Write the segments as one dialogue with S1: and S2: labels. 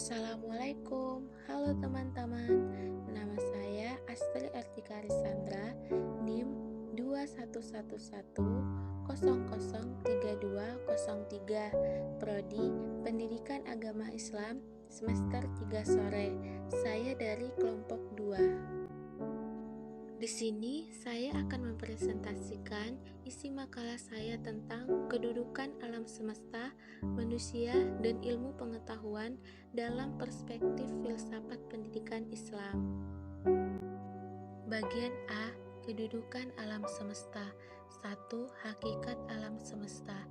S1: Assalamualaikum, halo teman-teman. Nama saya Astri Artika Risandra, NIM 2111003203, Prodi Pendidikan Agama Islam, semester 3 sore. Saya dari kelompok 2. Di sini saya akan mempresentasikan isi makalah saya tentang kedudukan alam semesta, manusia, dan ilmu pengetahuan dalam perspektif filsafat pendidikan Islam. Bagian A, kedudukan alam semesta. 1. Hakikat alam semesta.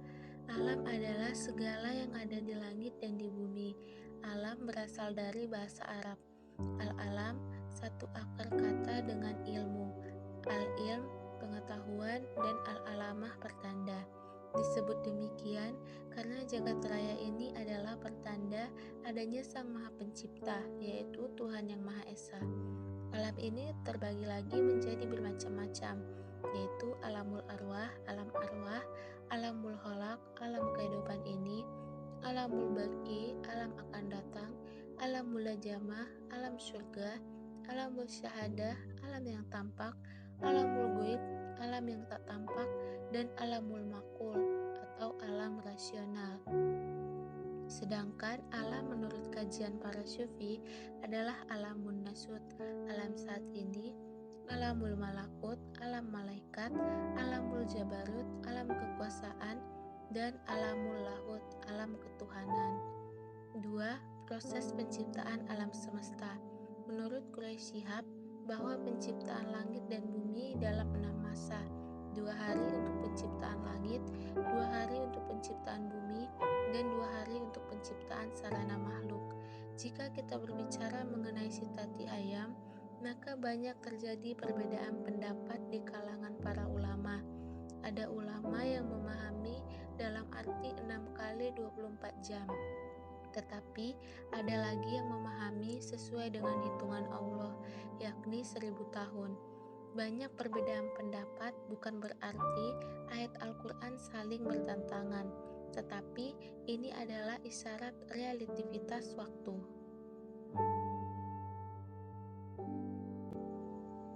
S1: Alam adalah segala yang ada di langit dan di bumi. Alam berasal dari bahasa Arab. Al-alam, satu akar kata dengan ilmu. Al-ilm, pengetahuan, dan al-alamah, pertanda. Disebut demikian karena jagat raya ini adalah pertanda adanya Sang Maha Pencipta, yaitu Tuhan Yang Maha Esa. Alam ini terbagi lagi menjadi bermacam-macam, yaitu alamul arwah, alamul kholaq, alam kehidupan ini, alamul baqi, alam akan datang, alam mulajamah, alam surga, alamul syahadah, alam yang tampak, alamul ghaib, alam yang tak tampak, dan alamul makul atau alam rasional. Sedangkan alam menurut kajian para sufi adalah alamun nasut, alam saat ini, alamul malakut, alam malaikat, alamul jabarut, alam kekuasaan, dan alamul lahut, alam ketuhanan. 2. Proses penciptaan alam semesta. Menurut Quraisy Shihab, bahwa penciptaan langit dan bumi dalam 6 masa, 2 hari untuk penciptaan langit, 2 hari untuk penciptaan bumi, dan 2 hari untuk penciptaan sarana makhluk. Jika kita berbicara mengenai sitati ayam, maka banyak terjadi perbedaan pendapat di kalangan para ulama. Ada ulama yang memahami dalam arti 6 kali 24 jam. Tetapi ada lagi yang memahami sesuai dengan hitungan Allah, yakni 1000 tahun. Banyak perbedaan pendapat bukan berarti ayat Al-Quran saling bertentangan, tetapi ini adalah isyarat relativitas waktu.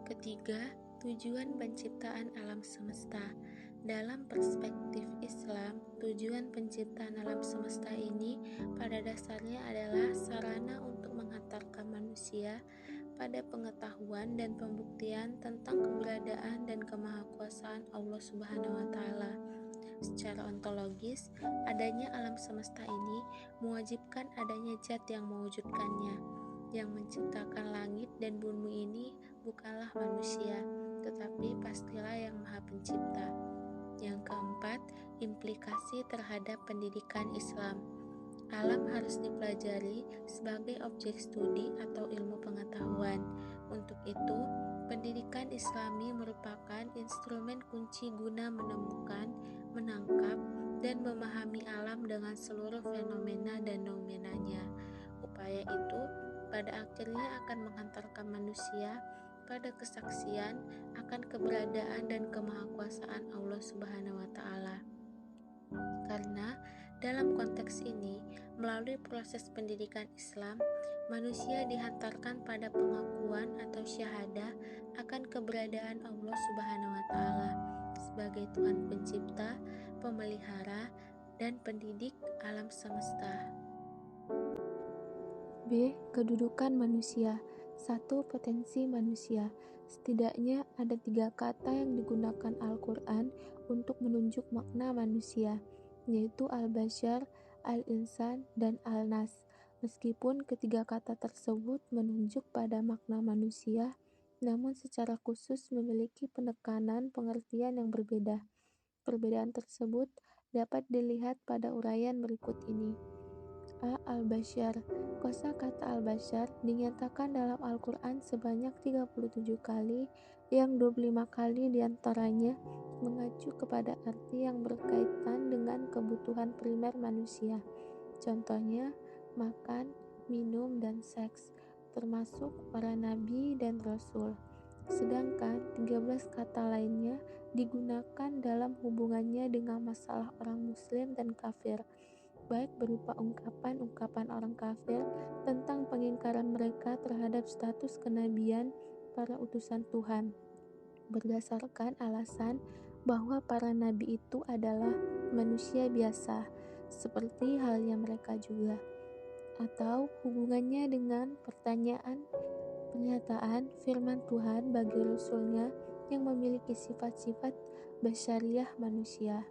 S1: Ketiga, tujuan penciptaan alam semesta. Dalam perspektif Islam, tujuan penciptaan alam semesta ini pada dasarnya adalah sarana untuk menghantarkan manusia pada pengetahuan dan pembuktian tentang keberadaan dan kemahakuasaan Allah Subhanahu wa Ta'ala. Secara ontologis, adanya alam semesta ini mewajibkan adanya zat yang mewujudkannya. Yang menciptakan langit dan bumi ini bukanlah manusia, tetapi pastilah Yang Maha Pencipta. Yang keempat, implikasi terhadap pendidikan Islam. Alam harus dipelajari sebagai objek studi atau ilmu pengetahuan. Untuk itu, pendidikan Islami merupakan instrumen kunci guna menemukan, menangkap, dan memahami alam dengan seluruh fenomena dan noumenanya. Upaya itu pada akhirnya akan menghantarkan manusia pada kesaksian akan keberadaan dan kemahakuasaan Allah Subhanahu wa Ta'ala. Karena dalam konteks ini, melalui proses pendidikan Islam, manusia dihantarkan pada pengakuan atau syahadah akan keberadaan Allah Subhanahu wa Ta'ala sebagai Tuhan pencipta, pemelihara, dan pendidik alam semesta.
S2: B. Kedudukan manusia. 1. Potensi manusia. Setidaknya ada 3 kata yang digunakan Al-Quran untuk menunjuk makna manusia, yaitu al-bashar, al-insan, dan al-nas. Meskipun ketiga kata tersebut menunjuk pada makna manusia, namun secara khusus memiliki penekanan pengertian yang berbeda. Perbedaan tersebut dapat dilihat pada uraian berikut ini. A. Al-Bashar. Kosakata al-Bashar dinyatakan dalam Al-Quran sebanyak 37 kali, yang 25 kali diantaranya mengacu kepada arti yang berkaitan dengan kebutuhan primer manusia. Contohnya, makan, minum, dan seks, termasuk para nabi dan rasul. Sedangkan 13 kata lainnya digunakan dalam hubungannya dengan masalah orang muslim dan kafir. baik berupa ungkapan-ungkapan orang kafir tentang pengingkaran mereka terhadap status kenabian para utusan Tuhan, berdasarkan alasan bahwa para nabi itu adalah manusia biasa, seperti halnya mereka juga, atau hubungannya dengan pernyataan firman Tuhan bagi Rasulnya yang memiliki sifat-sifat basyariah manusia.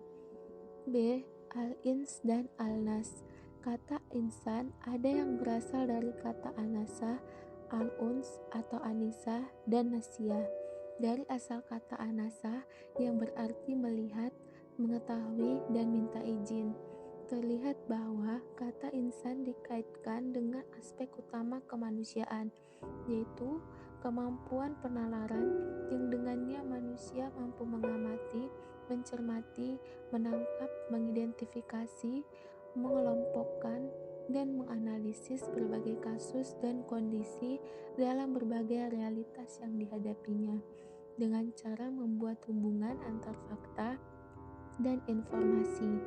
S2: B. Al-ins dan al-nas. Kata insan ada yang berasal dari kata anasa, al-uns atau anisa, dan nasia. Dari asal kata anasa yang berarti melihat, mengetahui, dan minta izin. Terlihat bahwa kata insan dikaitkan dengan aspek utama kemanusiaan, yaitu kemampuan penalaran yang dengannya manusia mampu mengamati, mencermati, menangkap, mengidentifikasi, mengelompokkan, dan menganalisis berbagai kasus dan kondisi dalam berbagai realitas yang dihadapinya, dengan cara membuat hubungan antar fakta dan informasi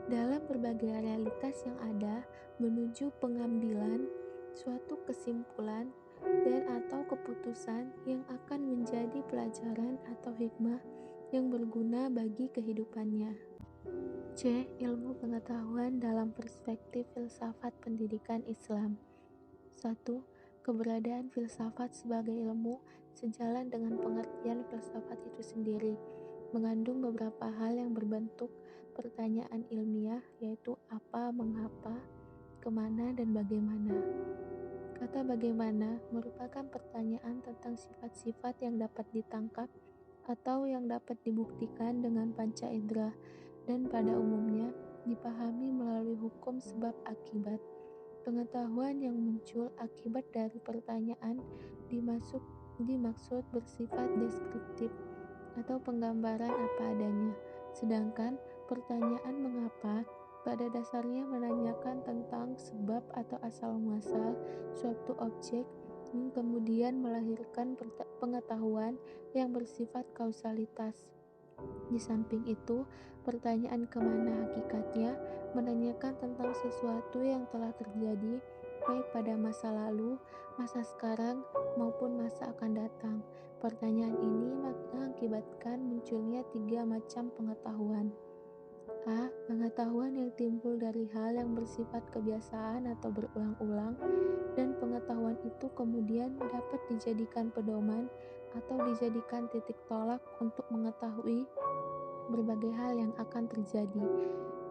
S2: dalam berbagai realitas yang ada menuju pengambilan suatu kesimpulan dan atau keputusan yang akan menjadi pelajaran atau hikmah yang berguna bagi kehidupannya. C. Ilmu pengetahuan dalam perspektif filsafat pendidikan Islam. 1. Keberadaan filsafat sebagai ilmu sejalan dengan pengertian filsafat itu sendiri, mengandung beberapa hal yang berbentuk pertanyaan ilmiah, yaitu apa, mengapa, kemana, dan bagaimana. Kata bagaimana merupakan pertanyaan tentang sifat-sifat yang dapat ditangkap atau yang dapat dibuktikan dengan panca indera, dan pada umumnya dipahami melalui hukum sebab akibat. Pengetahuan yang muncul akibat dari pertanyaan dimaksud bersifat deskriptif atau penggambaran apa adanya, sedangkan pertanyaan mengapa pada dasarnya menanyakan tentang sebab atau asal-muasal suatu objek yang kemudian melahirkan pengetahuan yang bersifat kausalitas. Di samping itu, pertanyaan kemana hakikatnya menanyakan tentang sesuatu yang telah terjadi baik pada masa lalu, masa sekarang, maupun masa akan datang. Pertanyaan ini mengakibatkan munculnya 3 macam pengetahuan. A. Pengetahuan yang timbul dari hal yang bersifat kebiasaan atau berulang-ulang, dan pengetahuan itu kemudian dapat dijadikan pedoman atau dijadikan titik tolak untuk mengetahui berbagai hal yang akan terjadi.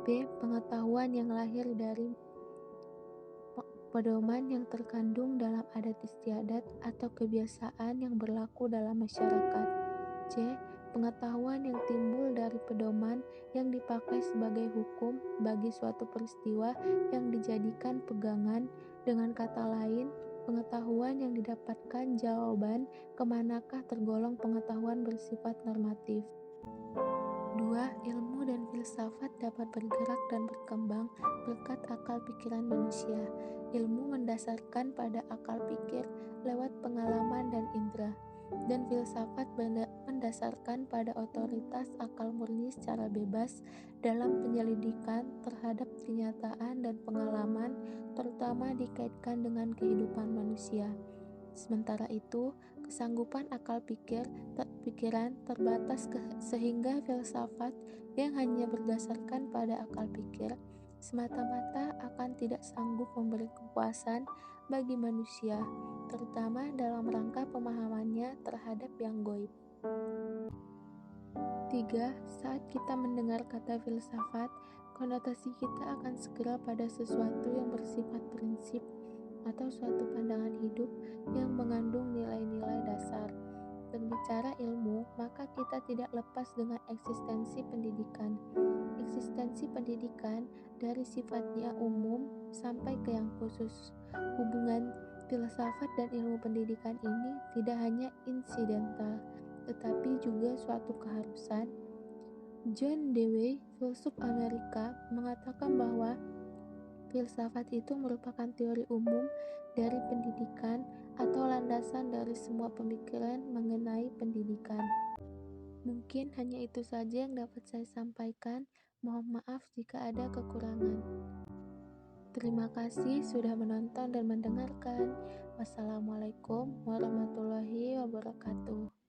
S2: B. Pengetahuan yang lahir dari pedoman yang terkandung dalam adat istiadat atau kebiasaan yang berlaku dalam masyarakat. C. Pengetahuan yang timbul dari pedoman yang dipakai sebagai hukum bagi suatu peristiwa yang dijadikan pegangan. Dengan kata lain, pengetahuan yang didapatkan jawaban kemanakah tergolong pengetahuan bersifat normatif. 2. Ilmu dan filsafat dapat bergerak dan berkembang berkat akal pikiran manusia. Ilmu mendasarkan pada akal pikir lewat pengalaman dan indera, dan filsafat mendasarkan pada otoritas akal murni secara bebas dalam penyelidikan terhadap kenyataan dan pengalaman, terutama dikaitkan dengan kehidupan manusia. Sementara itu, kesanggupan akal pikiran terbatas sehingga filsafat yang hanya berdasarkan pada akal pikir semata-mata akan tidak sanggup memberi kepuasan bagi manusia, terutama dalam rangka pemahamannya terhadap yang gaib. 3. Saat kita mendengar kata filsafat, konotasi kita akan segera pada sesuatu yang bersifat prinsip atau suatu pandangan hidup yang mengandung nilai-nilai dasar. Berbicara ilmu, maka kita tidak lepas dengan eksistensi pendidikan. Eksistensi pendidikan dari sifatnya umum sampai ke yang khusus. Hubungan filsafat dan ilmu pendidikan ini tidak hanya insidental, tetapi juga suatu keharusan. John Dewey, filsuf Amerika, mengatakan bahwa filsafat itu merupakan teori umum dari pendidikan atau landasan dari semua pemikiran mengenai pendidikan. Mungkin hanya itu saja yang dapat saya sampaikan. Mohon maaf jika ada kekurangan. Terima kasih sudah menonton dan mendengarkan. Wassalamualaikum warahmatullahi wabarakatuh.